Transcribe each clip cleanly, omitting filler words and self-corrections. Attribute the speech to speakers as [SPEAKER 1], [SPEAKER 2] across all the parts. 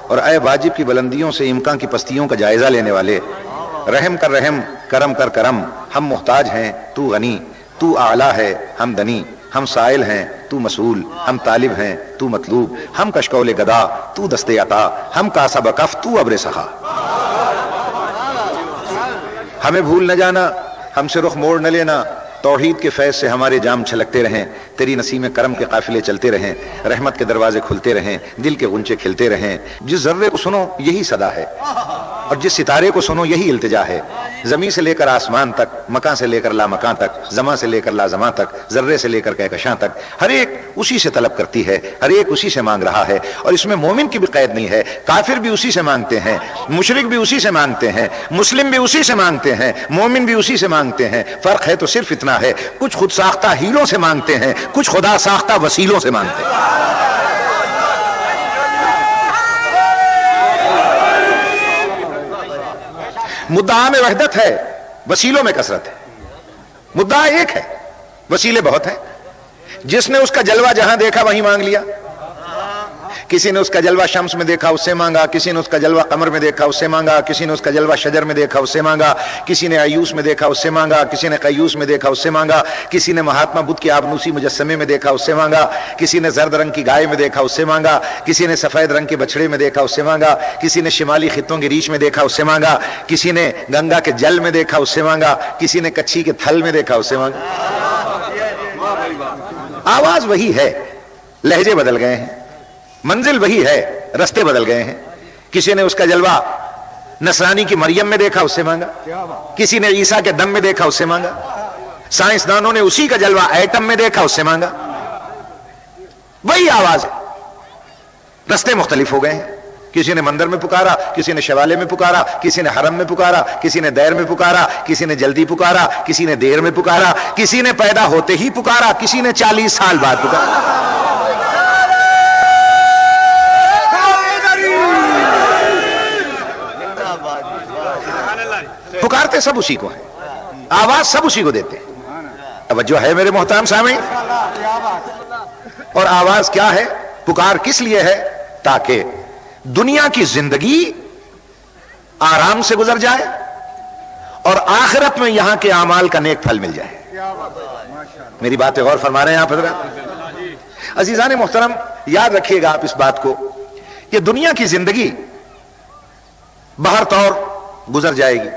[SPEAKER 1] اور اے واجب کی بلندیوں سے امکان کی پستیوں کا جائزہ لینے والے، رحم کر رحم، کرم کر کرم، ہم محتاج ہیں تو غنی، تو اعلیٰ ہے ہم دنی، ہم سائل ہیں تو مسئول، ہم طالب ہیں تو مطلوب، ہم کشکول گدا تو دست عطا، ہم کاسب کف تو ابر سخا۔ ہمیں بھول نہ جانا، ہم سے رخ موڑ نہ لینا، توحید کے فیض سے ہمارے جام چھلکتے رہیں، تیری نسیم کرم کے قافلے چلتے رہیں، رحمت کے دروازے کھلتے رہیں، دل کے غنچے کھلتے رہیں۔ جس ذرے کو سنو یہی صدا ہے، اور جس ستارے کو سنو یہی التجا ہے۔ زمین سے لے کر آسمان تک، مکان سے لے کر لامکان تک، زماں سے لے کر لازماں تک، ذرے سے لے کر کہکشاں تک، ہر ایک اسی سے طلب کرتی ہے، ہر ایک اسی سے مانگ رہا ہے۔ اور اس میں مومن کی بھی قید نہیں ہے، کافر بھی اسی سے مانگتے ہیں، مشرک بھی اسی سے مانگتے ہیں، مسلم بھی اسی سے مانگتے ہیں، مومن بھی اسی سے مانگتے ہیں۔ فرق ہے تو صرف اتنا ہے، کچھ خود ساختہ ہیلوں سے مانگتے ہیں، کچھ خدا ساختہ وسیلوں سے مانگتے ہیں۔ مدعا میں وحدت ہے، وسیلوں میں کثرت ہے۔ مدعا ایک ہے، وسیلے بہت ہیں۔ جس نے اس کا جلوہ جہاں دیکھا وہیں مانگ لیا۔ کسی نے اس کا جلوہ شمس میں دیکھا اس سے مانگا، کسی نے اس کا جلوہ قمر میں دیکھا اس سے مانگا، کسی نے اس کا جلوہ شجر میں دیکھا اس سے مانگا، کسی نے ایوس میں دیکھا اس سے مانگا، کسی نے قیوس میں دیکھا اس سے مانگا، کسی نے مہاتما بدھ کے آبنوسی مجسمے میں دیکھا اس سے مانگا، کسی نے زرد رنگ کی گائے میں دیکھا اس سے مانگا، کسی نے سفید رنگ کے بچڑے میں دیکھا اس سے مانگا، کسی نے شمالی خطوں کے ریچھ میں دیکھا اس سے مانگا، کسی نے گنگا کے جل میں دیکھا اس سے مانگا، کسی نے کچھی کے تھل میں دیکھا اس سے مانگا۔ آواز وہی ہے، لہجے بدل گئے ہیں، منزل وہی ہے، رستے بدل گئے ہیں۔ کسی نے اس کا جلوہ نصرانی کی مریم میں دیکھا اس سے مانگا، کسی نے عیسیٰ کے دم میں دیکھا اس سے مانگا، سائنسدانوں نے اسی کا جلوہ ایٹم میں دیکھا اس سے مانگا۔ وہی آواز ہے، رستے مختلف ہو گئے ہیں۔ کسی نے مندر میں پکارا، کسی نے شوالے میں پکارا، کسی نے حرم میں پکارا، کسی نے دیر میں پکارا، کسی نے جلدی پکارا، کسی نے دیر میں پکارا، کسی نے پیدا ہوتے ہی پکارا، کسی نے 40 سال بعد پکارا۔ پکارتے سب اسی کو ہیں، آواز سب اسی کو دیتے ہیں۔ توجہ ہے میرے محترم سامعین؟ اور آواز کیا ہے، پکار کس لیے ہے؟ تاکہ دنیا کی زندگی آرام سے گزر جائے اور آخرت میں یہاں کے اعمال کا نیک پھل مل جائے۔ میری باتیں غور فرما رہے ہیں آپ حضرات؟ عزیزان محترم، یاد رکھیے گا آپ اس بات کو کہ دنیا کی زندگی بہر طور گزر جائے گی،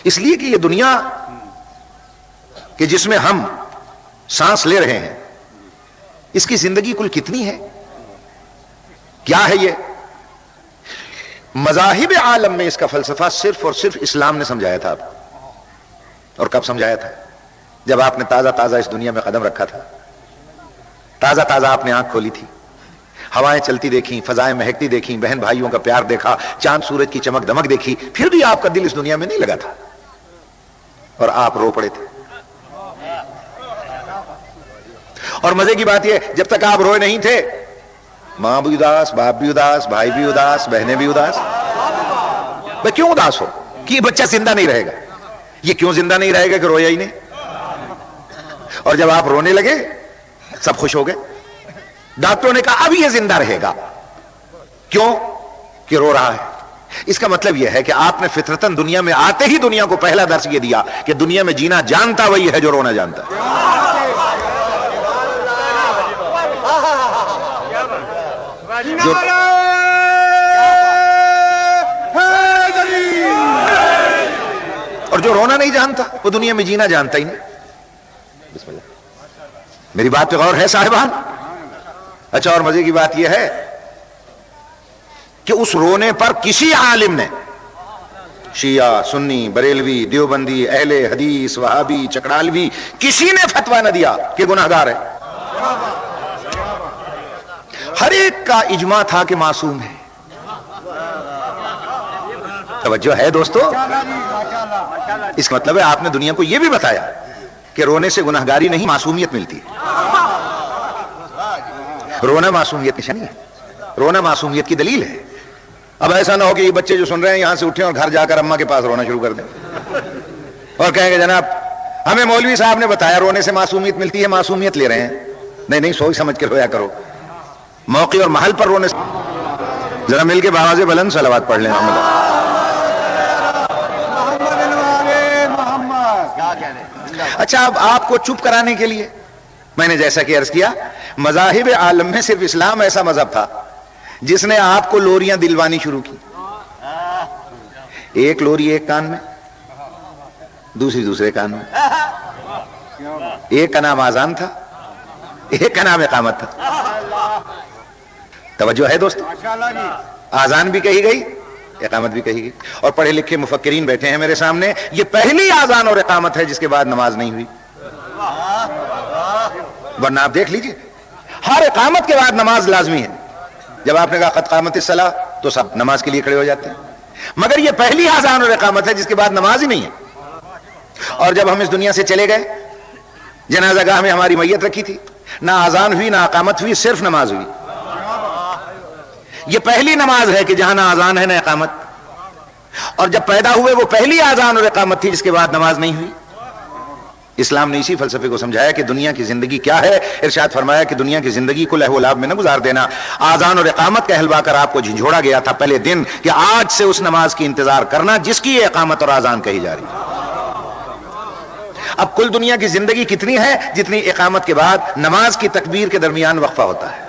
[SPEAKER 1] اس لیے کہ یہ دنیا کہ جس میں ہم سانس لے رہے ہیں، اس کی زندگی کل کتنی ہے، کیا ہے یہ؟ مذاہب عالم میں اس کا فلسفہ صرف اور صرف اسلام نے سمجھایا تھا آپ کو۔ اور کب سمجھایا تھا؟ جب آپ نے تازہ تازہ اس دنیا میں قدم رکھا تھا، تازہ تازہ آپ نے آنکھ کھولی تھی، ہوائیں چلتی دیکھیں، فضائیں مہکتی دیکھیں، بہن بھائیوں کا پیار دیکھا، چاند سورج کی چمک دمک دیکھی، پھر بھی آپ کا دل اس دنیا میں نہیں لگا تھا اور آپ رو پڑے تھے۔ اور مزے کی بات یہ، جب تک آپ روئے نہیں تھے، ماں بھی اداس، باپ بھی اداس، بھائی بھی اداس، بہنیں بھی اداس۔ بھئی کیوں اداس ہو کہ یہ بچہ زندہ نہیں رہے گا؟ یہ کیوں زندہ نہیں رہے گا کہ رویا ہی نہیں؟ اور جب آپ رونے لگے سب خوش ہو گئے۔ ڈاکٹروں نے کہا اب یہ زندہ رہے گا، کیوں کہ رو رہا ہے۔ اس کا مطلب یہ ہے کہ آپ نے فطرتاً دنیا میں آتے ہی دنیا کو پہلا درس یہ دیا کہ دنیا میں جینا جانتا وہی ہے جو رونا جانتا ہے۔ اور جو رونا نہیں جانتا وہ دنیا میں جینا جانتا ہی نہیں۔ بسم اللہ، میری بات پہ غور ہے صاحبان؟ اچھا، اور مزے کی بات یہ ہے کہ اس رونے پر کسی عالم نے، شیعہ، سنی، بریلوی، دیوبندی، اہل حدیث، وہابی، چکڑالوی، کسی نے فتویٰ نہ دیا کہ گناہگار ہے۔ ہر ایک کا اجماع تھا کہ معصوم ہے۔ توجہ ہے دوستو؟ اس کا مطلب ہے آپ نے دنیا کو یہ بھی بتایا کہ رونے سے گناہگاری نہیں، معصومیت ملتی ہے۔ رونا معصومیت نشانی ہے، رونا معصومیت کی دلیل ہے۔ اب ایسا نہ ہو کہ یہ بچے جو سن رہے ہیں یہاں سے اٹھیں اور گھر جا کر اماں کے پاس رونا شروع کر دیں اور کہیں کہ جناب ہمیں مولوی صاحب نے بتایا رونے سے معصومیت ملتی ہے، معصومیت لے رہے ہیں۔ نہیں، سوچ سمجھ کے رویا کرو، موقع اور محل پر رونے سے ذرا مل کے بآواز بلند صلوات پڑھ لیں اچھا اب آپ کو چپ کرانے کے لیے میں نے جیسا کہ عرض کیا مذاہب عالم میں صرف اسلام ایسا مذہب تھا جس نے آپ کو لوریاں دلوانی شروع کی. ایک لوری ایک کان میں, دوسری دوسرے کان میں. ایک کا نام آزان تھا, ایک کا نام اقامت تھا. توجہ ہے دوست؟ آزان بھی کہی گئی, اقامت بھی کہی گئی. اور پڑھے لکھے مفکرین بیٹھے ہیں میرے سامنے, یہ پہلی آزان اور اقامت ہے جس کے بعد نماز نہیں ہوئی. ورنہ آپ دیکھ لیجئے ہر اقامت کے بعد نماز لازمی ہے. جب آپ نے کہا قد قامت الصلاۃ تو سب نماز کے لیے کھڑے ہو جاتے ہیں, مگر یہ پہلی آزان اور اقامت ہے جس کے بعد نماز ہی نہیں ہے. اور جب ہم اس دنیا سے چلے گئے, جنازہ گاہ میں ہماری میت رکھی تھی, نہ آزان ہوئی نہ اقامت ہوئی, صرف نماز ہوئی. یہ پہلی نماز ہے کہ جہاں نہ آزان ہے نہ اقامت. اور جب پیدا ہوئے وہ پہلی آزان اور اقامت تھی جس کے بعد نماز نہیں ہوئی. اسلام نے اسی فلسفے کو سمجھایا کہ دنیا کی زندگی کیا ہے. ارشاد فرمایا کہ دنیا کی زندگی کو لہو و لعب میں نہ گزار دینا. آزان اور اقامت کہلوا کر آپ کو جھنجھوڑا گیا تھا پہلے دن کہ آج سے اس نماز کی انتظار کرنا جس کی یہ اقامت اور آزان کہی جا رہی ہے. اب کل دنیا کی زندگی کتنی ہے جتنی اقامت کے بعد نماز کی تکبیر کے درمیان وقفہ ہوتا ہے.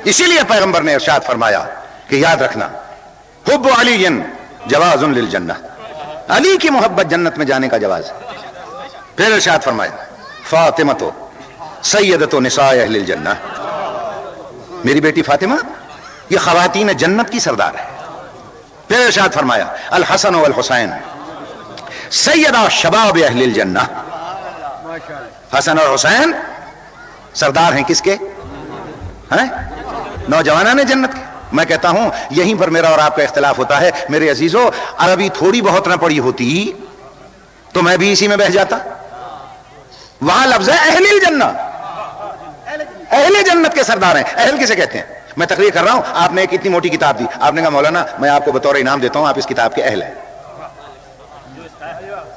[SPEAKER 1] اسی لیے پیغمبر نے ارشاد فرمایا کہ یاد رکھنا حب علی جواز للجنہ, علی کی محبت جنت میں جانے کا جواز ہے. پھر ارشاد فرمایا فاطمہ سیدۃ نساء اہل الجنہ, میری بیٹی فاطمہ یہ خواتین جنت کی سردار ہے. پھر ارشاد فرمایا الحسن والحسین سیدہ شباب اہل الجنہ, حسن اور حسین سردار ہیں کس کے؟ ہیں نوجوانان جنت کے. میں کہتا ہوں یہیں پر میرا اور آپ کا اختلاف ہوتا ہے میرے عزیزو. عربی تھوڑی بہت نہ پڑھی ہوتی تو میں بھی اسی میں بہہ جاتا. وہاں لفظ ہے اہل الجنہ, اہل جنت کے سردار ہیں. اہل کسے کہتے ہیں؟ میں تقریر کر رہا ہوں, آپ نے ایک اتنی موٹی کتاب دی, آپ نے کہا مولانا میں آپ کو بطور انعام دیتا ہوں آپ اس کتاب کے اہل ہیں.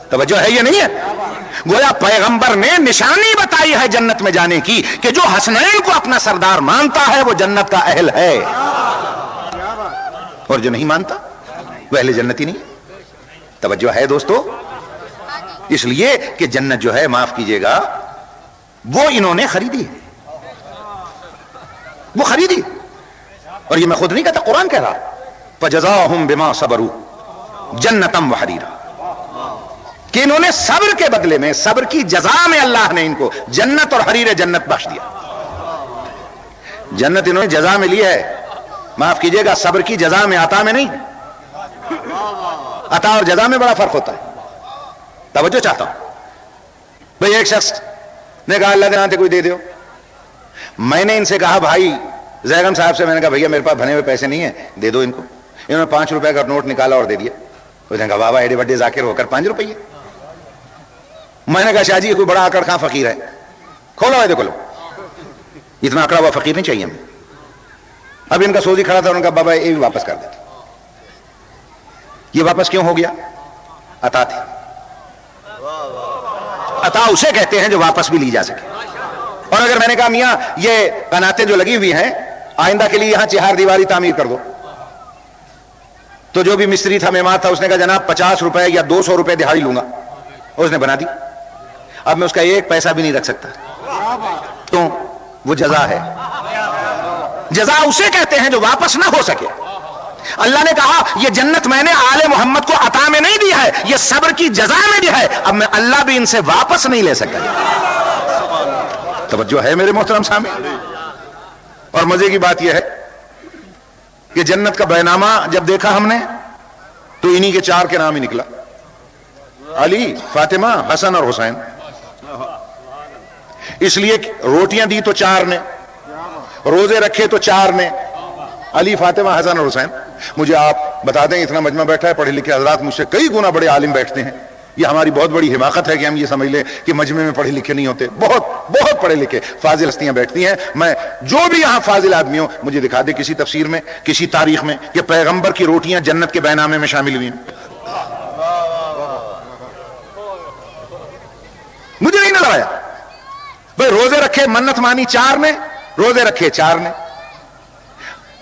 [SPEAKER 1] توجہ ہے یہ نہیں ہے؟ گویا پیغمبر نے نشانی بتائی ہے جنت میں جانے کی کہ جو حسنین کو اپنا سردار مانتا ہے وہ جنت کا اہل ہے, اور جو نہیں مانتا وہ اہل جنت ہی نہیں. توجہ ہے دوستو؟ اس لیے کہ جنت جو ہے معاف کیجئے گا وہ انہوں نے خریدی ہے, وہ خریدی. اور یہ میں خود نہیں کہتا, قرآن کہہ رہا فجزاہم بما صبروا جنتم وحریرا, کہ انہوں نے صبر کے بدلے میں, صبر کی جزا میں اللہ نے ان کو جنت اور حریر جنت بخش دیا. جنت انہوں نے جزا میں لی ہے, معاف کیجئے گا صبر کی جزا میں, عطا میں نہیں. عطا اور جزا میں بڑا فرق ہوتا ہے. توجہ چاہتا ہوں بھئی. ایک شخص نے کہا اللہ دینا کوئی دے دیو. میں نے ان سے کہا بھائی زیغم صاحب سے, میں نے کہا بھیا میرے پاس بھنے ہوئے پیسے نہیں ہیں, دے دو ان کو. انہوں نے 5 روپے کا نوٹ نکالا اور دے دیا. اس نے کہا بابا ایڈے بڑے ذاکر ہو کر 5 روپے. میں نے کہا شاہ جی کوئی بڑا آکڑ خاں فقیر ہے, کھولو ہے کھولو, اتنا آکڑا ہوا فقیر نہیں چاہیے ہمیں. اب ان کا سوزی کھڑا تھا, انہوں نے کہا بابا یہ بھی واپس کر دیتے. یہ واپس کیوں ہو گیا؟ عطا تھی. عطا اسے کہتے ہیں جو واپس بھی لی جا سکے. اور اگر میں نے کہا میاں یہ قناتیں جو لگی ہوئی ہیں آئندہ کے لیے یہاں چہار دیواری تعمیر کر دو, تو جو بھی مستری تھا معمار تھا اس نے کہا جناب 50 روپے یا 200 روپے دہاڑی لوں گا. اور اس نے بنا دی. اب میں اس کا 1 پیسہ بھی نہیں رکھ سکتا. تو وہ جزا ہے. جزا اسے کہتے ہیں جو واپس نہ ہو سکے. اللہ نے کہا یہ جنت میں نے آل محمد کو عطا میں نہیں دی ہے, یہ صبر کی جزا میں دی ہے. اب میں اللہ بھی ان سے واپس نہیں لے سکتا. توجہ ہے میرے محترم سامنے؟ اور مزے کی بات یہ ہے کہ جنت کا بینامہ جب دیکھا ہم نے تو انہی کے 4 کے نام ہی نکلا, علی, فاطمہ, حسن اور حسین. اس لیے روٹیاں دی تو 4 نے, روزے رکھے تو 4 نے, علی, فاطمہ, حسن اور حسین. مجھے آپ بتا دیں اتنا مجمع بیٹھا ہے, پڑھے لکھے حضرات مجھ سے کئی گنا بڑے عالم بیٹھتے ہیں. یہ ہماری بہت بڑی حماقت ہے کہ ہم یہ سمجھ لیں کہ مجمع میں پڑھے لکھے نہیں ہوتے. بہت بہت پڑھے لکھے فاضل ہستیاں بیٹھتی ہیں. میں جو بھی یہاں فاضل آدمی ہوں مجھے دکھا دے کسی تفسیر میں, کسی تاریخ میں کہ پیغمبر کی روٹیاں جنت کے بینامے میں شامل ہوئی ہیں. مجھے نہیں نظر آیا. بھائی روزے رکھے, منت مانی 4 نے, روزے رکھے 4 نے,